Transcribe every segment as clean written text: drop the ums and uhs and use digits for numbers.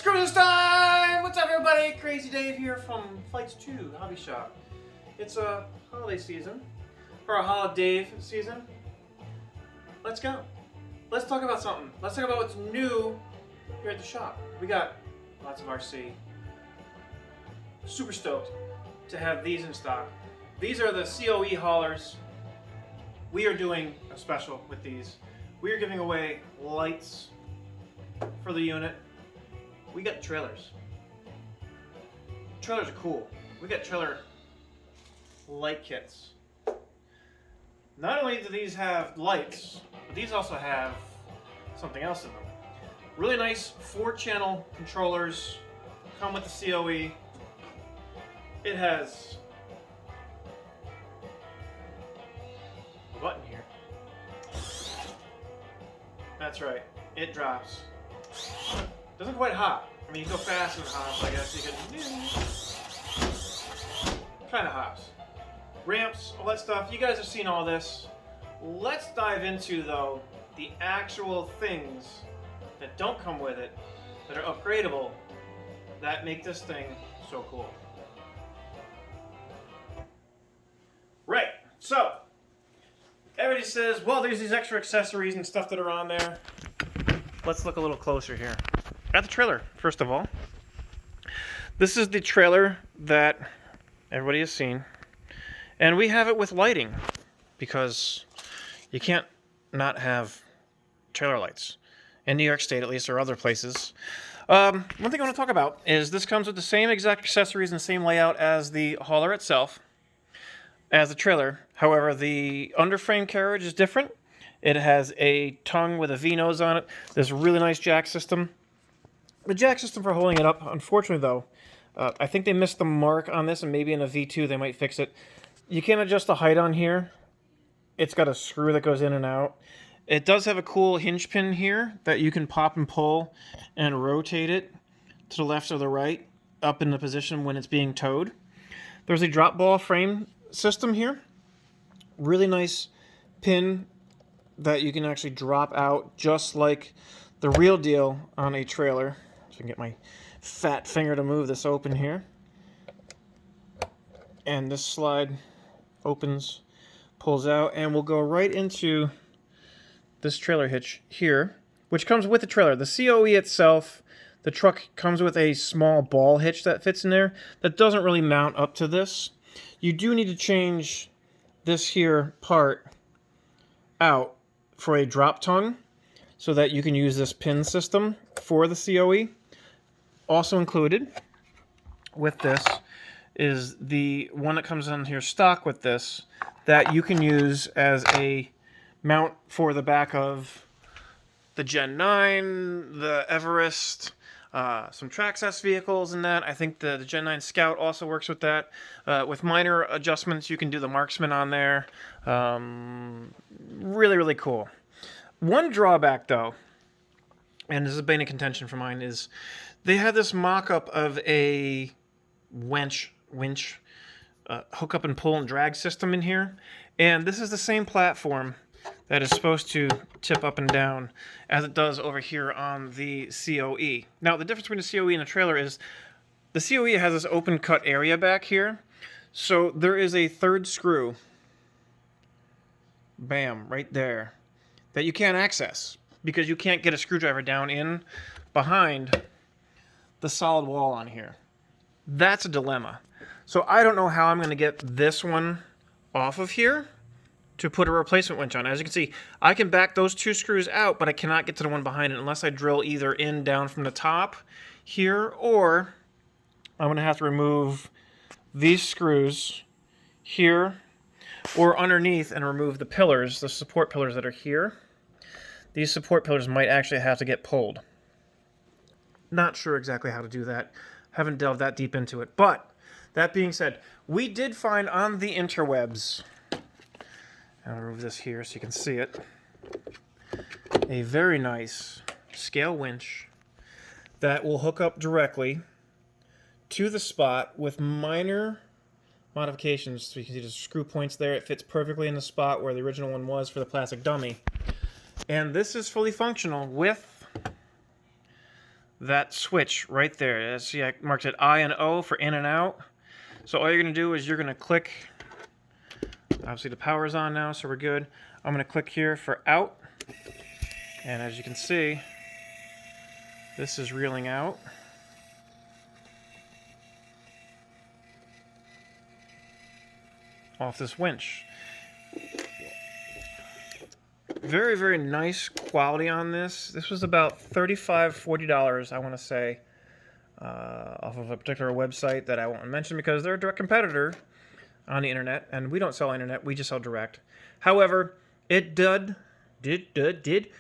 cruise time! What's up, everybody? Crazy Dave here from Flights 2 Hobby Shop. It's a holiday season, or a holiday season. Let's go. Let's talk about something. Let's talk about what's new here at the shop. We got lots of RC. Super stoked to have these in stock. These are the COE haulers. We are doing a special with these. We are giving away lights for the unit. We got trailers. Trailers are cool. We got trailer light kits. Not only do these have lights, but these also have something else in them. Really nice 4-channel controllers. Come with the COE. It has a button here. That's right. It drops. Doesn't quite hop. I mean, you go fast and hops, I guess you can. Kind of hops. Ramps, all that stuff. You guys have seen all this. Let's dive into, though, the actual things that don't come with it, that are upgradable, that make this thing so cool. Right. So, everybody says, well, there's these extra accessories and stuff that are on there. Let's look a little closer here. At the trailer, first of all. This is the trailer that everybody has seen. And we have it with lighting, because you can't not have trailer lights. In New York State, at least, or other places. One thing I want to talk about is this comes with the same exact accessories and same layout as the hauler itself, as the trailer. However, the underframe carriage is different. It has a tongue with a V-nose on it. There's a really nice jack system. The jack system for holding it up, unfortunately though, I think they missed the mark on this, and maybe in a V2 they might fix it. You can't adjust the height on here. It's got a screw that goes in and out. It does have a cool hinge pin here that you can pop and pull and rotate it to the left or the right, up in the position when it's being towed. There's a drop ball frame system here. Really nice pin that you can actually drop out just like the real deal on a trailer. So I can get my fat finger to move this open here. And this slide opens, pulls out, and we'll go right into this trailer hitch here, which comes with the trailer. The COE itself, the truck comes with a small ball hitch that fits in there that doesn't really mount up to this. You do need to change this here part out for a drop tongue so that you can use this pin system for the COE. Also included with this is the one that comes on here stock with this that you can use as a mount for the back of the Gen 9, the Everest, some Traxxas vehicles and that. I think the Gen 9 Scout also works with that. With minor adjustments, you can do the Marksman on there. Really, really cool. One drawback, though, and this is a bane of contention for mine, is they had this mock-up of a winch hook up and pull and drag system in here. And this is the same platform that is supposed to tip up and down as it does over here on the COE. Now, the difference between the COE and the trailer is the COE has this open cut area back here. So there is a third screw, bam, right there, that you can't access because you can't get a screwdriver down in behind the solid wall on here. That's a dilemma. So I don't know how I'm going to get this one off of here to put a replacement winch on. As you can see, I can back those 2 screws out, but I cannot get to the one behind it unless I drill either in down from the top here, or I'm going to have to remove these screws here or underneath and remove the pillars, the support pillars that are here. These support pillars might actually have to get pulled. Not sure exactly how to do that. Haven't delved that deep into it. But that being said, we did find on the interwebs, I'll remove this here so you can see it, a very nice scale winch that will hook up directly to the spot with minor modifications. So you can see the screw points there. It fits perfectly in the spot where the original one was for the plastic dummy. And this is fully functional with that switch right there. See, I marked it I and O for in and out. So all you're going to do is you're going to click. Obviously the power's on now, so we're good. I'm going to click here for out. And as you can see, this is reeling out. Off this winch. Very, very nice quality on this. This was about $35, $40, I want to say, off of a particular website that I won't mention because they're a direct competitor on the internet, and we don't sell internet, we just sell direct. However, it done did, it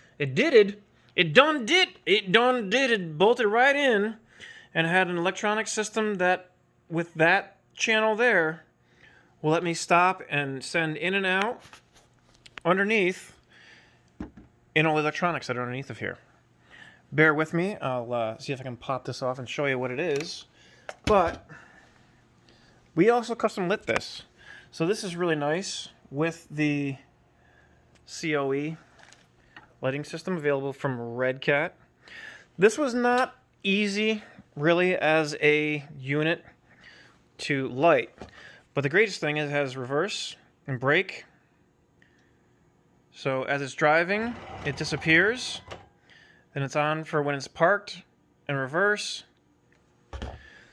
bolted right in and had an electronic system that, with that channel there, will let me stop and send in and out underneath in all the electronics that are underneath of here. Bear with me, I'll see if I can pop this off and show you what it is. But we also custom lit this. So this is really nice with the COE lighting system available from Redcat. This was not easy really as a unit to light. But the greatest thing is it has reverse and brake. So as it's driving, it disappears. Then it's on for when it's parked and reverse.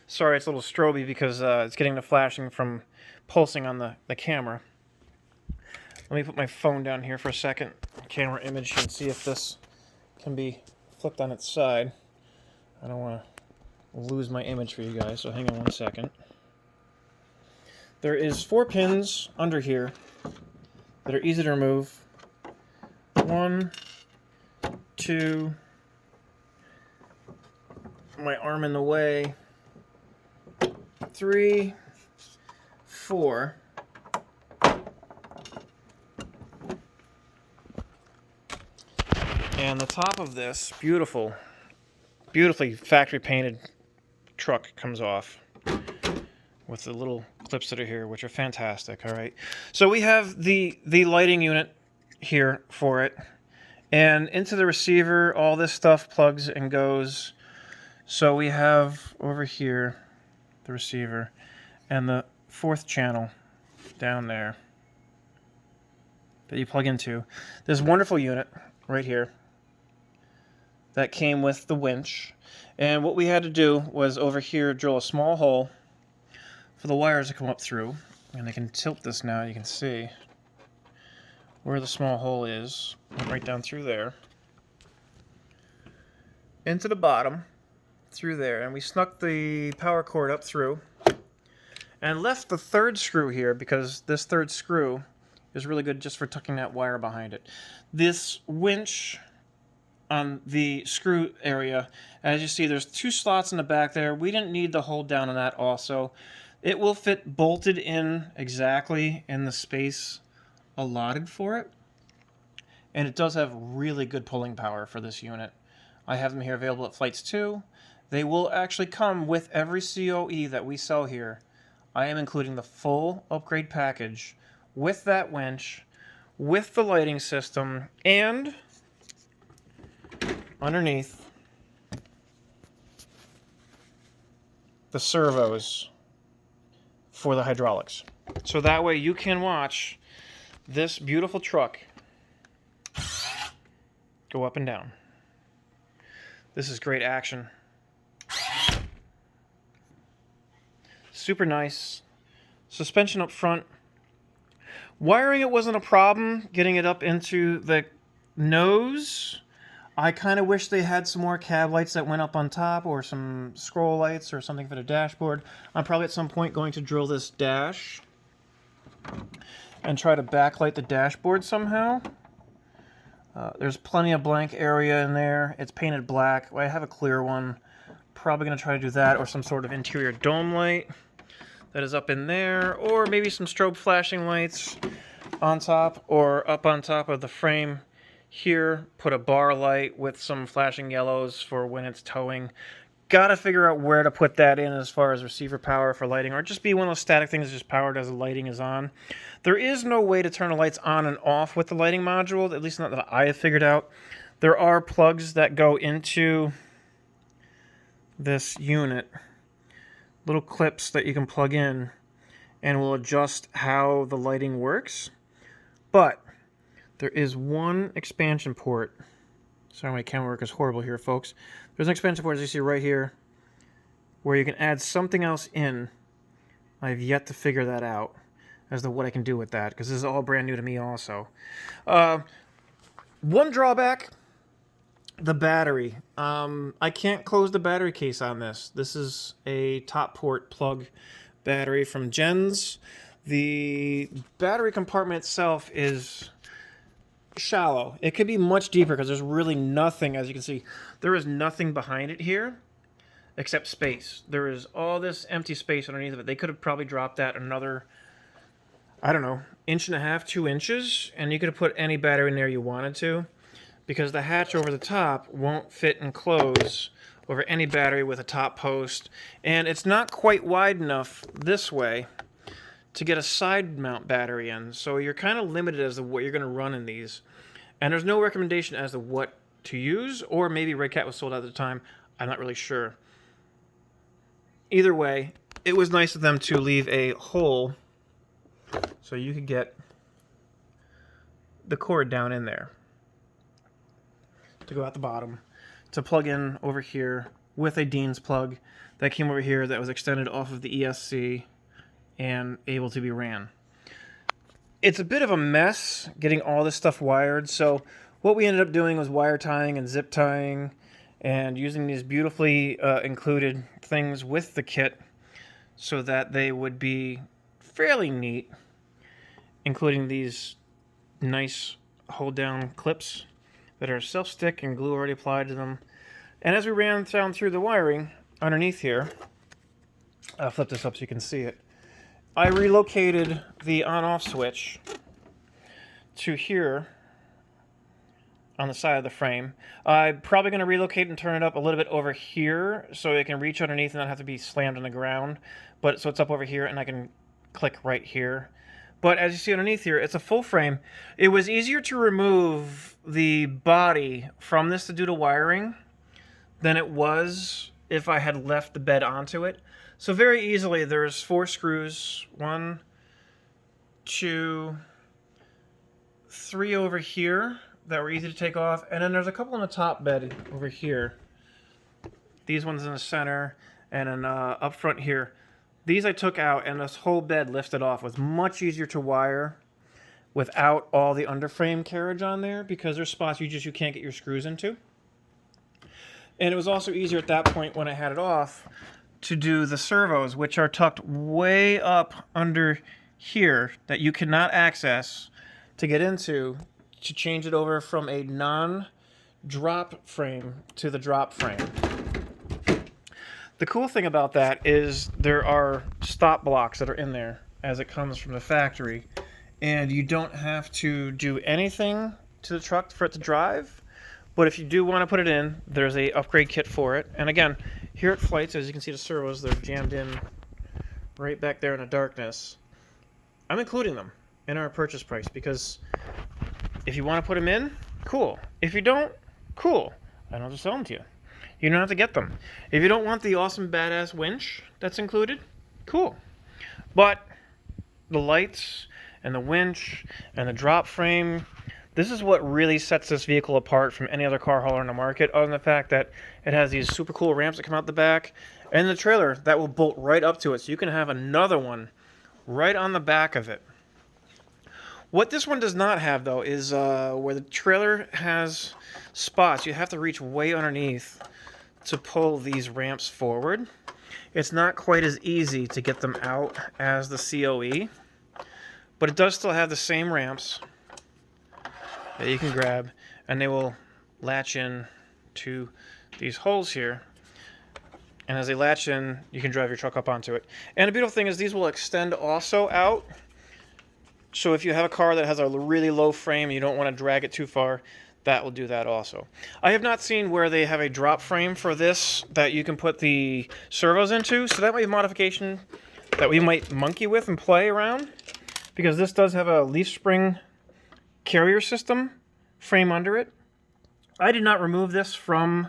Sorry, it's a little stroby because it's getting the flashing from pulsing on the camera. Let me put my phone down here for a second. Camera image and see if this can be flipped on its side. I don't want to lose my image for you guys, so hang on one second. There is 4 pins under here that are easy to remove. 1, 2, my arm in the way, 3, 4. And the top of this beautifully factory painted truck comes off with the little clips that are here, which are fantastic. All right, so we have the lighting unit here for it, and into the receiver all this stuff plugs and goes. So we have over here the receiver and the 4th channel down there that you plug into this wonderful unit right here that came with the winch. And what we had to do was over here drill a small hole for the wires to come up through, and I can tilt this now. You can see where the small hole is, right down through there, into the bottom, through there, and we snuck the power cord up through, and left the 3rd screw here because this 3rd screw is really good just for tucking that wire behind it. This winch on the screw area, as you see, there's 2 slots in the back there. We didn't need the hold down on that also. It will fit bolted in exactly in the space allotted for it, and it does have really good pulling power for this unit. I have them here available at Flights 2. They will actually come with every COE that we sell here. I am including the full upgrade package with that winch, with the lighting system, and underneath the servos for the hydraulics. So that way you can watch this beautiful truck go up and down. This is great action. Super nice. Suspension up front. Wiring it wasn't a problem. Getting it up into the nose. I kind of wish they had some more cab lights that went up on top, or some scroll lights or something for the dashboard. I'm probably at some point going to drill this dash and try to backlight the dashboard somehow. There's plenty of blank area in there. It's painted black. I have a clear one. Probably going to try to do that, or some sort of interior dome light that is up in there, or maybe some strobe flashing lights on top or up on top of the frame here. Put a bar light with some flashing yellows for when it's towing. Gotta figure out where to put that in as far as receiver power for lighting, or just be one of those static things that's just powered as the lighting is on. There is no way to turn the lights on and off with the lighting module, at least not that I have figured out. There are plugs that go into this unit, little clips that you can plug in, and will adjust how the lighting works. But there is one expansion port. Sorry, my camera work is horrible here, folks. There's an expansion port, as you see right here, where you can add something else in. I've yet to figure that out as to what I can do with that, because this is all brand new to me also. One drawback, the battery. I can't close the battery case on this. This is a top port plug battery from Gens. The battery compartment itself is shallow. It could be much deeper because there's really nothing, as you can see, there is nothing behind it here except space. There is all this empty space underneath of it. They could have probably dropped that another, I don't know, 1.5 to 2 inches, and you could have put any battery in there you wanted to, because the hatch over the top won't fit and close over any battery with a top post, and it's not quite wide enough this way to get a side mount battery in, so you're kind of limited as to what you're going to run in these. And there's no recommendation as to what to use, or maybe Redcat was sold out at the time. I'm not really sure. Either way, it was nice of them to leave a hole so you could get the cord down in there to go out the bottom, to plug in over here with a Dean's plug that came over here that was extended off of the ESC and able to be ran. It's a bit of a mess getting all this stuff wired, so what we ended up doing was wire tying and zip tying and using these beautifully included things with the kit so that they would be fairly neat, including these nice hold down clips that are self-stick and glue already applied to them. And as we ran down through the wiring underneath here, I'll flip this up so you can see it, I relocated the on-off switch to here on the side of the frame. I'm probably going to relocate and turn it up a little bit over here so it can reach underneath and not have to be slammed on the ground. But so it's up over here and I can click right here. But as you see underneath here, it's a full frame. It was easier to remove the body from this to do the wiring than it was if I had left the bed onto it. So very easily, there's 4 screws, 1, 2, 3 over here that were easy to take off, and then there's a couple on the top bed over here. These ones in the center, and then up front here. These I took out, and this whole bed lifted off. It was much easier to wire without all the underframe carriage on there, because there's spots you can't get your screws into. And it was also easier at that point when I had it off to do the servos, which are tucked way up under here that you cannot access to get into, to change it over from a non-drop frame to the drop frame. The cool thing about that is there are stop blocks that are in there as it comes from the factory, and you don't have to do anything to the truck for it to drive. But if you do want to put it in, there's a upgrade kit for it. And again, here at Flights, as you can see the servos, they're jammed in right back there in the darkness. I'm including them in our purchase price because if you want to put them in, cool. If you don't, cool. I don't have to sell them to you. You don't have to get them. If you don't want the awesome badass winch that's included, cool. But the lights and the winch and the drop frame, this is what really sets this vehicle apart from any other car hauler in the market, other than the fact that it has these super cool ramps that come out the back and the trailer that will bolt right up to it, so you can have another one right on the back of it. What this one does not have, though, is where the trailer has spots. You have to reach way underneath to pull these ramps forward. It's not quite as easy to get them out as the COE, but it does still have the same ramps that you can grab, and they will latch in to these holes here. And as they latch in, you can drive your truck up onto it. And the beautiful thing is these will extend also out. So if you have a car that has a really low frame and you don't want to drag it too far, that will do that also. I have not seen where they have a drop frame for this that you can put the servos into, so that might be a modification that we might monkey with and play around, because this does have a leaf spring carrier system frame under it. I did not remove this from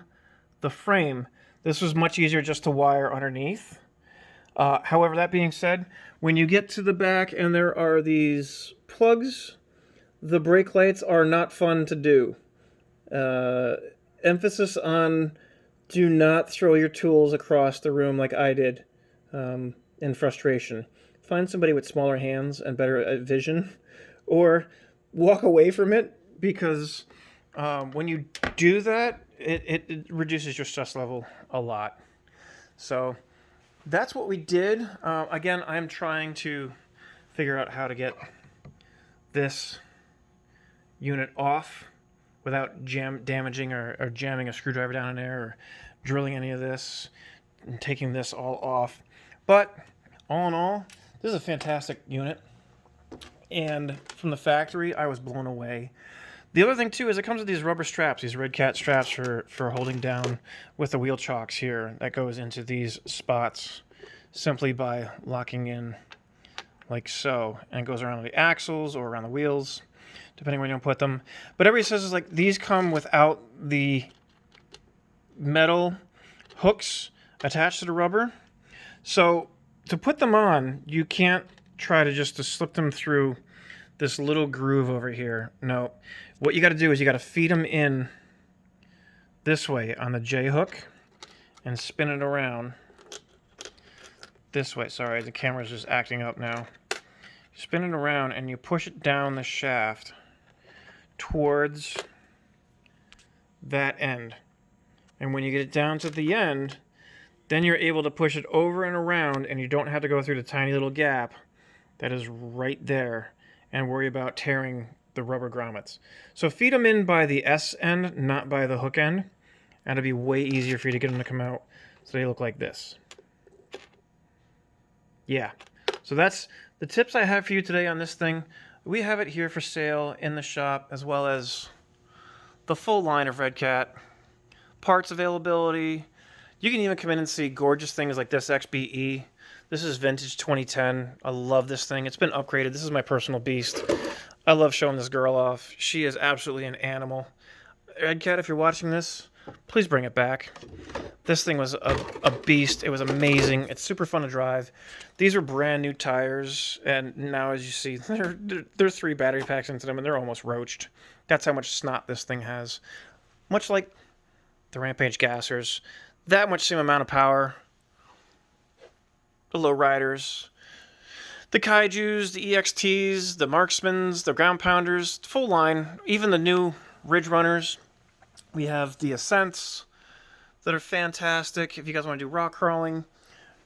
the frame. This was much easier just to wire underneath. However, that being said, when you get to the back and there are these plugs, the brake lights are not fun to do. Emphasis on do not throw your tools across the room like I did in frustration. Find somebody with smaller hands and better vision, or walk away from it, because when you do that, it reduces your stress level a lot. So that's what we did. Again, I'm trying to figure out how to get this unit off without damaging or jamming a screwdriver down in there, or drilling any of this and taking this all off. But all in all, this is a fantastic unit. And from the factory, I was blown away. The other thing too is it comes with these rubber straps, these Redcat straps for holding down with the wheel chocks here. That goes into these spots simply by locking in like so, and it goes around the axles or around the wheels, depending where you put them. But everybody says is like these come without the metal hooks attached to the rubber. So to put them on, you can't try to slip them through this little groove over here. No, what you got to do is you got to feed them in this way on the J hook and spin it around this way. Sorry, the camera's just acting up now. Spin it around and you push it down the shaft towards that end. And when you get it down to the end, then you're able to push it over and around, and you don't have to go through the tiny little gap that is right there and worry about tearing the rubber grommets. So feed them in by the S end, not by the hook end, and it'll be way easier for you to get them to come out so they look like this. Yeah, so that's the tips I have for you today on this thing. We have it here for sale in the shop, as well as the full line of Redcat. Parts availability. You can even come in and see gorgeous things like this XBE. This is vintage 2010. I love this thing. It's been upgraded. This is my personal beast. I love showing this girl off. She is absolutely an animal. Redcat, if you're watching this, please bring it back. This thing was a beast. It was amazing. It's super fun to drive. These are brand new tires, and now as you see, there's 3 battery packs into them, and they're almost roached. That's how much snot this thing has. Much like the Rampage gassers. That much same amount of power. The lowriders, the Kaijus, the EXTs, the Marksmans, the Ground Pounders, full line, even the new Ridge Runners. We have the Ascents that are fantastic if you guys want to do rock crawling.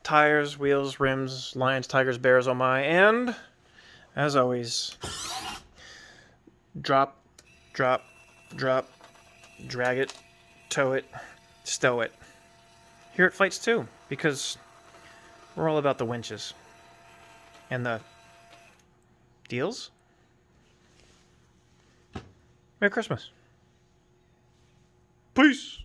Tires, wheels, rims, lions, tigers, bears, oh my. And, as always, drop, drop, drop, drag it, tow it, stow it. Here at Flights 2, because we're all about the winches and the deals. Merry Christmas. Peace.